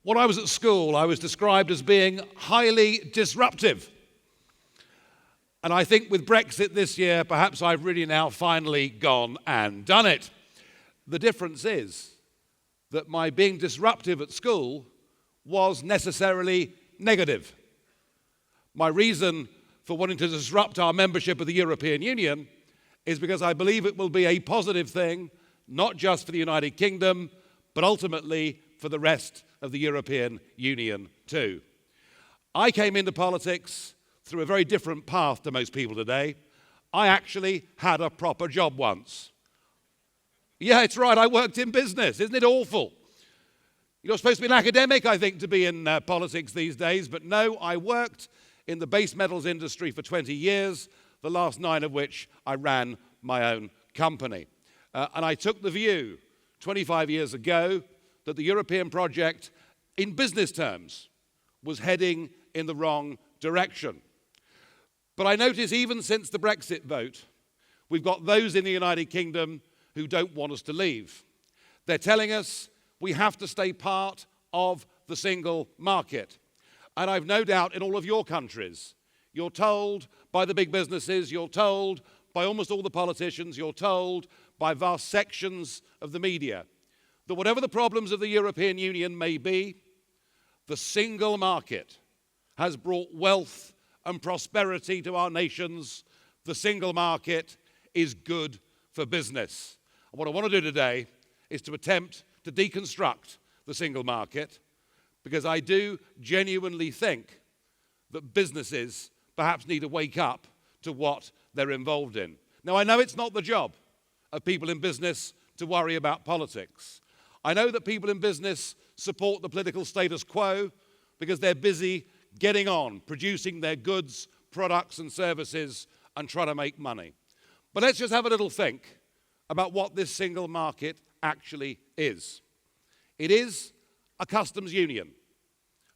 When I was at school, I was described as being highly disruptive. And I think with Brexit this year, perhaps I've really now finally gone and done it. The difference is that my being disruptive at school was necessarily negative. My reason for wanting to disrupt our membership of the European Union is because I believe it will be a positive thing, not just for the United Kingdom, but ultimately for the rest of the European Union too. I came into politics through a very different path to most people today. I actually had a proper job once. Yeah, it's right, I worked in business. Isn't it awful? You're supposed to be an academic, I think, to be in politics these days, but no, I worked in the base metals industry for 20 years, the last 9 of which I ran my own company. And I took the view 25 years ago that the European project, in business terms, was heading in the wrong direction. But I notice even since the Brexit vote, we've got those in the United Kingdom who don't want us to leave. They're telling us we have to stay part of the single market. And I've no doubt in all of your countries, you're told by the big businesses, you're told by almost all the politicians, you're told by vast sections of the media, that whatever the problems of the European Union may be, the single market has brought wealth and prosperity to our nations. The single market is good for business. And what I want to do today is to attempt to deconstruct the single market, because I do genuinely think that businesses perhaps need to wake up to what they're involved in. Now, I know it's not the job of people in business to worry about politics. I know that people in business support the political status quo because they're busy getting on, producing their goods, products and services and trying to make money. But let's just have a little think about what this single market actually is. It is a customs union,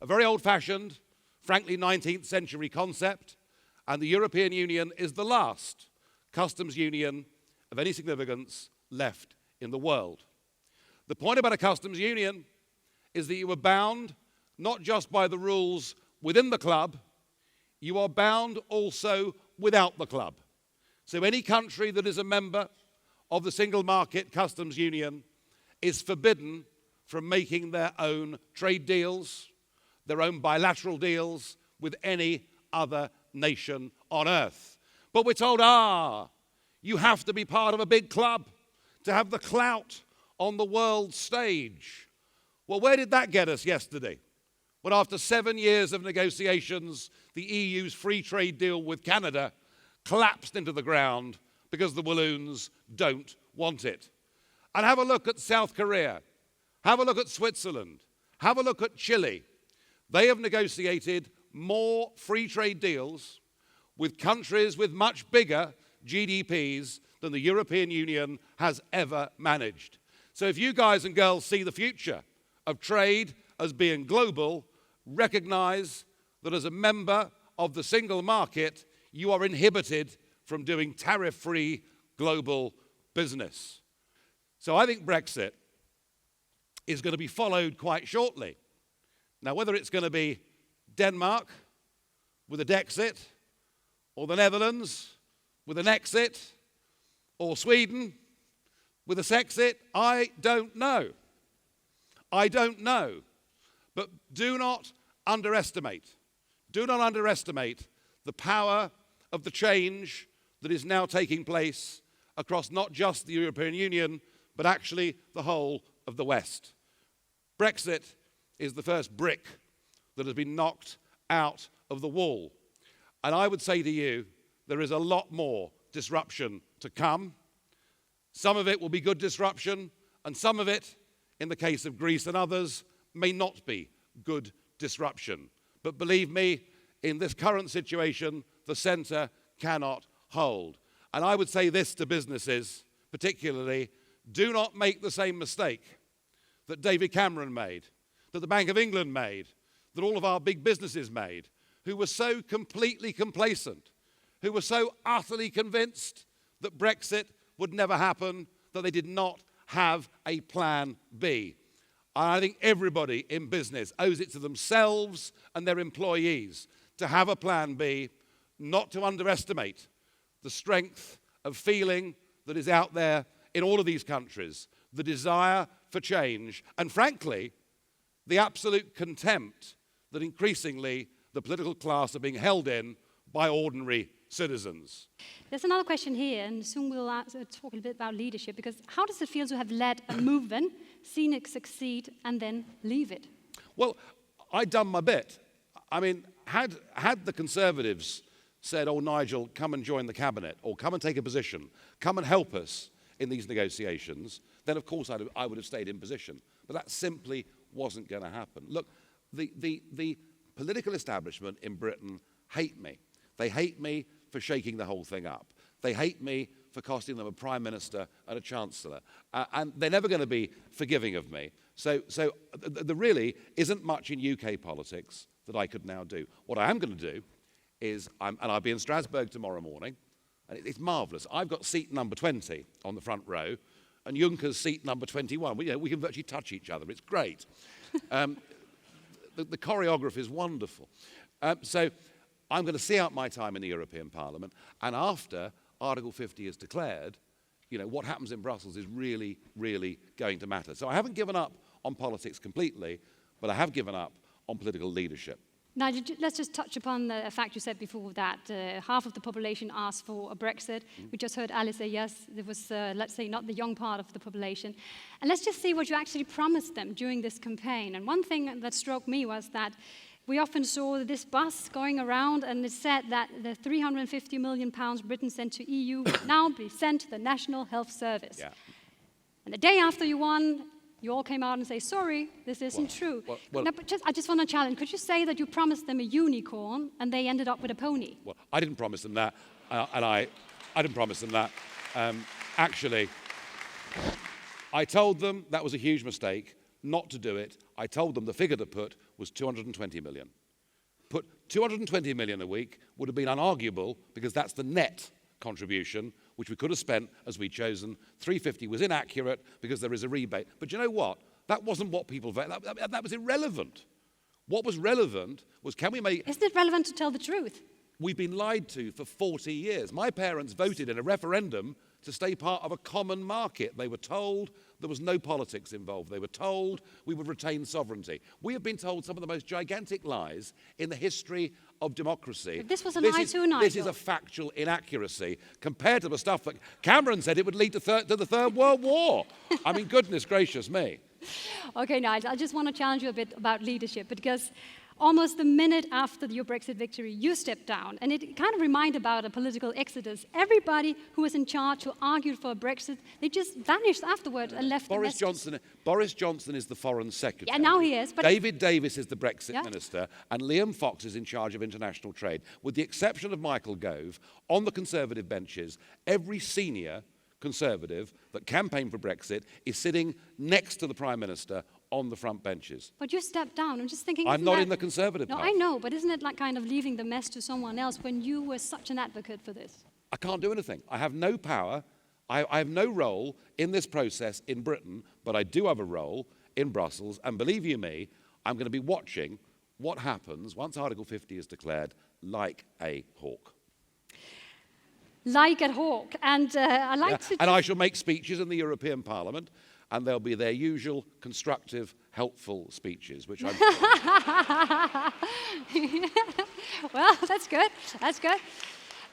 a very old-fashioned, frankly 19th century concept, and the European Union is the last customs union of any significance left in the world. The point about a customs union is that you are bound not just by the rules within the club, you are bound also without the club. So any country that is a member of the single market customs union is forbidden from making their own trade deals, their own bilateral deals with any other nation on earth. But we're told, you have to be part of a big club to have the clout on the world stage. Well, where did that get us yesterday? When after 7 years of negotiations, the EU's free trade deal with Canada collapsed into the ground because the Walloons don't want it. And have a look at South Korea. Have a look at Switzerland. Have a look at Chile. They have negotiated more free trade deals with countries with much bigger GDPs than the European Union has ever managed. So if you guys and girls see the future of trade as being global, recognize that as a member of the single market, you are inhibited from doing tariff-free global business. So I think Brexit is going to be followed quite shortly. Now, whether it's going to be Denmark with a Dexit, or the Netherlands with an exit, or Sweden with a Sexit, I don't know. I don't know. But do not underestimate the power of the change that is now taking place across not just the European Union, but actually the whole of the West. Brexit is the first brick that has been knocked out of the wall. And I would say to you, there is a lot more disruption to come. Some of it will be good disruption, and some of it, in the case of Greece and others, may not be good disruption. But believe me, in this current situation, the centre cannot hold. And I would say this to businesses, particularly, do not make the same mistake that David Cameron made, that the Bank of England made, that all of our big businesses made, who were so completely complacent, who were so utterly convinced that Brexit would never happen, that they did not have a plan B. I think everybody in business owes it to themselves and their employees to have a plan B, not to underestimate the strength of feeling that is out there in all of these countries, the desire for change, and frankly, the absolute contempt that increasingly the political class are being held in by ordinary citizens. There's another question here, and soon we'll talk a bit about leadership, because how does it feel to have led a movement, seen it succeed, and then leave it? Well, I'd done my bit. I mean, had the Conservatives said, oh, Nigel, come and join the cabinet, or come and take a position, come and help us in these negotiations, then of course I would have stayed in position. But that simply wasn't going to happen. Look, the political establishment in Britain hate me. They hate me for shaking the whole thing up. They hate me for costing them a prime minister and a chancellor. And they're never going to be forgiving of me. So there really isn't much in UK politics that I could now do. What I am going to do is, and I'll be in Strasbourg tomorrow morning, and it's marvellous. I've got seat number 20 on the front row, and Juncker's seat number 21. We can virtually touch each other. It's great. The choreography is wonderful. So I'm going to see out my time in the European Parliament, and after Article 50 is declared, what happens in Brussels is really, really going to matter. So I haven't given up on politics completely, but I have given up on political leadership. Now, let's just touch upon the fact you said before that half of the population asked for a Brexit. We just heard Alice say yes. It was, let's say, not the young part of the population. And let's just see what you actually promised them during this campaign. And one thing that struck me was that we often saw this bus going around, and it said that the £350 million Britain sent to EU would now be sent to the National Health Service. Yeah. And the day after you won, you all came out and say, sorry, this isn't true. Well, no, but I just want to challenge. Could you say that you promised them a unicorn and they ended up with a pony? Well, I didn't promise them that, and I didn't promise them that. Actually, I told them that was a huge mistake, not to do it. I told them the figure to put was 220 million. Put 220 million a week would have been unarguable, because that's the net contribution, which we could have spent as we'd chosen. 350 was inaccurate because there is a rebate. But you know what? That wasn't what people voted. That was irrelevant. What was relevant was, can we make... Isn't it relevant to tell the truth? We've been lied to for 40 years. My parents voted in a referendum to stay part of a common market. They were told there was no politics involved. They were told we would retain sovereignty. We have been told some of the most gigantic lies in the history of democracy. But this was a lie too, Nigel. This is a factual inaccuracy compared to the stuff that Cameron said it would lead to the Third World War. I mean, goodness gracious me. Okay, Nigel, I just want to challenge you a bit about leadership, because almost the minute after your Brexit victory, you stepped down. And it kind of reminded about a political exodus. Everybody who was in charge, who argued for Brexit, they just vanished afterward and left. Boris Johnson is the Foreign Secretary. Yeah, now he is. But David Davis is the Brexit Minister, and Liam Fox is in charge of international trade. With the exception of Michael Gove, on the Conservative benches, every senior Conservative that campaigned for Brexit is sitting next to the Prime Minister on the front benches. But you stepped down. I'm just thinking... I'm not in the Conservative No, party. I know, but isn't it like kind of leaving the mess to someone else when you were such an advocate for this? I can't do anything. I have no power. I have no role in this process in Britain, but I do have a role in Brussels. And believe you me, I'm going to be watching what happens once Article 50 is declared, like a hawk. Like a hawk. And I like to... And I shall make speeches in the European Parliament, and they'll be their usual constructive, helpful speeches, which I'm... Well, that's good. That's good.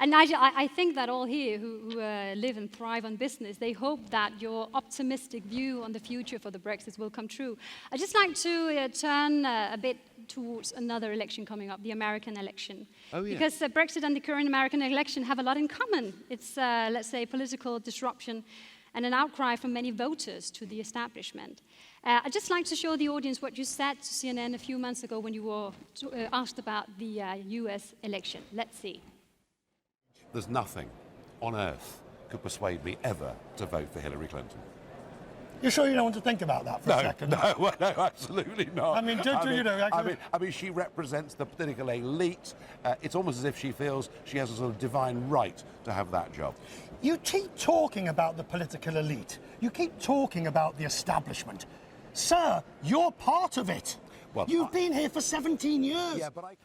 And Nigel, I think that all here who live and thrive on business, they hope that your optimistic view on the future for the Brexit will come true. I'd just like to turn a bit towards another election coming up, the American election. Oh, yeah. Because Brexit and the current American election have a lot in common. It's, let's say, political disruption and an outcry from many voters to the establishment. I'd just like to show the audience what you said to CNN a few months ago when you were asked about the US election. Let's see. There's nothing on earth could persuade me ever to vote for Hillary Clinton. You're sure you don't want to think about that for a second? No, absolutely not. I mean, you know... I mean, she represents the political elite. It's almost as if she feels she has a sort of divine right to have that job. You keep talking about the political elite. You keep talking about the establishment. Sir, you're part of it. Well, You've been here for 17 years. Yeah, but I...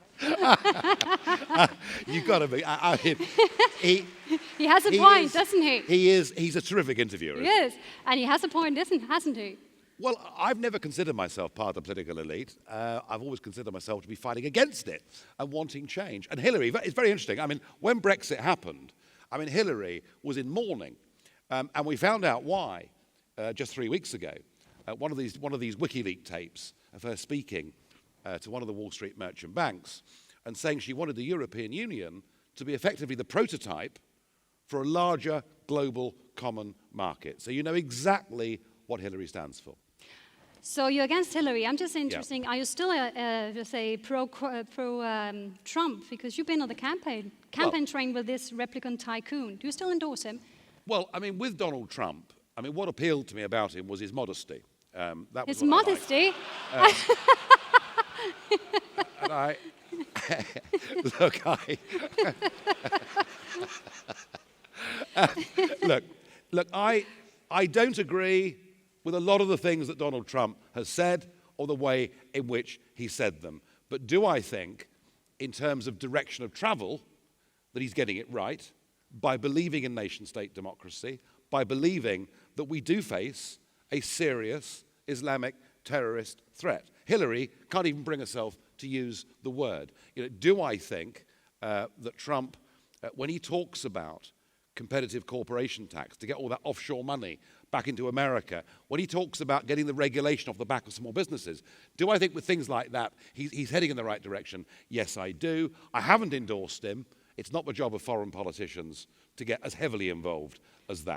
You've got to be. He has a point, doesn't he? He's a terrific interviewer. He is. And he has a point, hasn't he? Well, I've never considered myself part of the political elite. I've always considered myself to be fighting against it and wanting change. And Hillary, it's very interesting. I mean, when Brexit happened, I mean, Hillary was in mourning. And we found out why just 3 weeks ago. One of these WikiLeaks tapes of her speaking to one of the Wall Street merchant banks and saying she wanted the European Union to be effectively the prototype for a larger global common market. So you know exactly what Hillary stands for. So you're against Hillary. I'm just interested, Are you still pro-Trump? Because you've been on the campaign train with this replicant tycoon. Do you still endorse him? Well, I mean, with Donald Trump, I mean, what appealed to me about him was his modesty. That was his modesty? And I look, I don't agree with a lot of the things that Donald Trump has said or the way in which he said them. But do I think, in terms of direction of travel, that he's getting it right by believing in nation-state democracy, by believing that we do face a serious Islamic terrorist threat. Hillary can't even bring herself to use the word. You know, do I think that Trump, when he talks about competitive corporation tax to get all that offshore money back into America, when he talks about getting the regulation off the back of small businesses, do I think with things like that he's heading in the right direction? Yes, I do. I haven't endorsed him. It's not the job of foreign politicians to get as heavily involved as that.